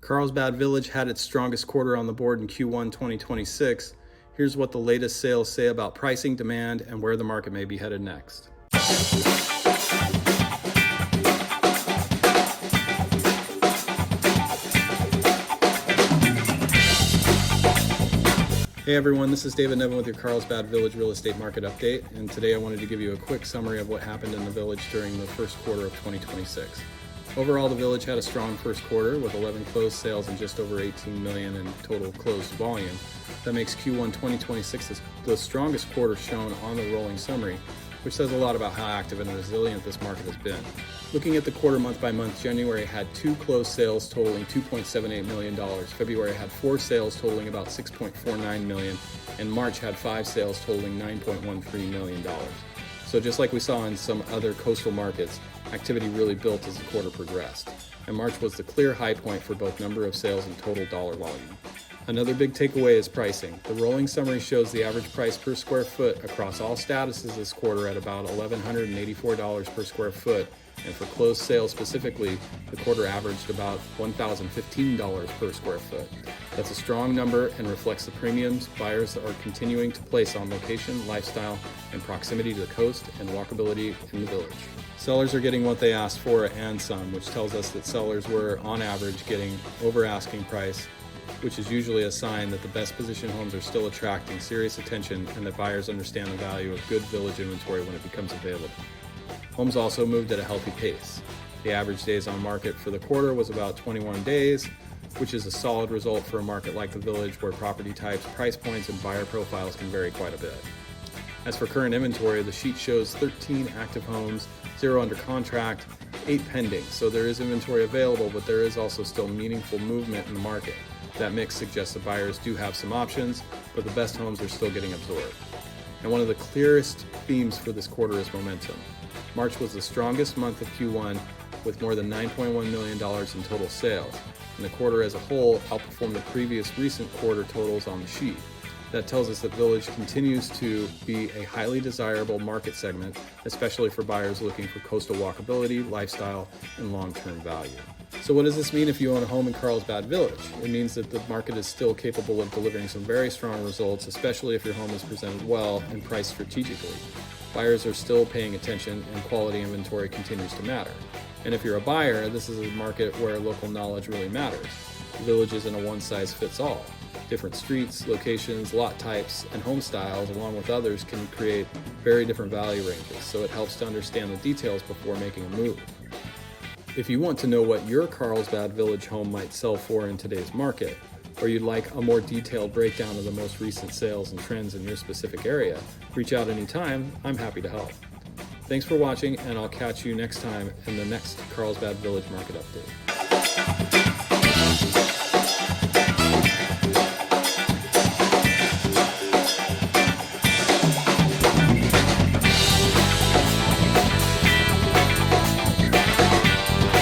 Carlsbad Village had its strongest quarter on the board in Q1 2026. Here's what the latest sales say about pricing, demand, and where the market may be headed next. Hey everyone, this is David Nevin with your Carlsbad Village Real Estate Market Update, and today I wanted to give you a quick summary of what happened in the village during the first quarter of 2026. Overall, the village had a strong first quarter with 11 closed sales and just over 18 million in total closed volume. That makes Q1 2026 the strongest quarter shown on the rolling summary, which says a lot about how active and resilient this market has been. Looking at the quarter month by month, January had 2 closed sales totaling $2.78 million. February had 4 sales totaling about $6.49 million, and March had 5 sales totaling $9.13 million. So just like we saw in some other coastal markets, activity really built as the quarter progressed, and March was the clear high point for both number of sales and total dollar volume. Another big takeaway is pricing. The rolling summary shows the average price per square foot across all statuses this quarter at about $1,184 per square foot, and for closed sales specifically, the quarter averaged about $1,015 per square foot. That's a strong number and reflects the premiums buyers are continuing to place on location, lifestyle, and proximity to the coast and walkability in the village. Sellers are getting what they asked for and some, which tells us that sellers were, on average, getting over asking price, which is usually a sign that the best positioned homes are still attracting serious attention and that buyers understand the value of good village inventory when it becomes available. Homes also moved at a healthy pace. The average days on market for the quarter was about 21 days, which is a solid result for a market like the village where property types, price points, and buyer profiles can vary quite a bit. As for current inventory, the sheet shows 13 active homes, 0 under contract, 8 pending, so there is inventory available, but there is also still meaningful movement in the market. That mix suggests that buyers do have some options, but the best homes are still getting absorbed. And one of the clearest themes for this quarter is momentum. March was the strongest month of Q1 with more than $9.1 million in total sales, and the quarter as a whole outperformed the previous recent quarter totals on the sheet. That tells us that Village continues to be a highly desirable market segment, especially for buyers looking for coastal walkability, lifestyle, and long-term value. So what does this mean if you own a home in Carlsbad Village? It means that the market is still capable of delivering some very strong results, especially if your home is presented well and priced strategically. Buyers are still paying attention and quality inventory continues to matter. And if you're a buyer, this is a market where local knowledge really matters. The village isn't a one-size-fits-all. Different streets, locations, lot types, and home styles, along with others, can create very different value ranges, so it helps to understand the details before making a move. If you want to know what your Carlsbad Village home might sell for in today's market, or you'd like a more detailed breakdown of the most recent sales and trends in your specific area, reach out anytime. I'm happy to help. Thanks for watching, and I'll catch you next time in the next Carlsbad Village Market Update.